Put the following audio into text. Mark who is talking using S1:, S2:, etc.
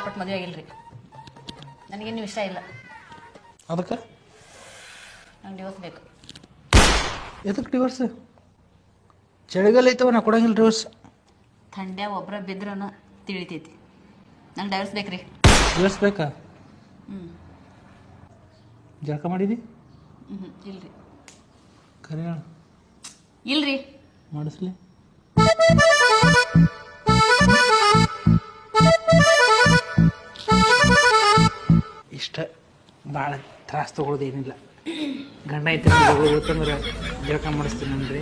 S1: ಪಟ್ಟು ಮದುವೆ ಆಗಿಲ್ರಿ. ನನಗೇನು ಇಷ್ಟ ಇಲ್ಲ.
S2: ಅದಕ್ಕೆ
S1: ನಂಗೆ ಡಿವೋರ್ಸ್ ಬೇಕು.
S2: ಎದಕ್ಕೆ ಡಿವೋರ್ಸ್? ಚಳಿಗಾಲ ಐತವ, ನಾ ಕೊಡಂಗಿಲ್ಲ ಡಿವೋರ್ಸ್.
S1: ಥಂಡ್ಯಾಗ ಒಬ್ಬರ ಬಿದ್ರನ ತಿಳಿತೈತಿ. ನಂಗೆ ಡೈವರ್ಸ್ ಬೇಕ್ರಿ.
S2: ಡಿವೋರ್ಸ್ ಬೇಕಾ? ಜಳಕ ಮಾಡಿದಿ?
S1: ಇಲ್ರಿ.
S2: ಕರೆ ಹೇಳು.
S1: ಇಲ್ರಿ.
S2: ಮಾಡಿಸ್ಲಿ? ಇಷ್ಟ ಭಾಳ ತ್ರಾಸ ತೊಗೊಳೋದೇನಿಲ್ಲ. ಗಂಡ ಐತೆ ಗೊತ್ತಂದ್ರೆ ಜಳಕ ಮಾಡಿಸ್ತೀನಿ ಅಂದ್ರೆ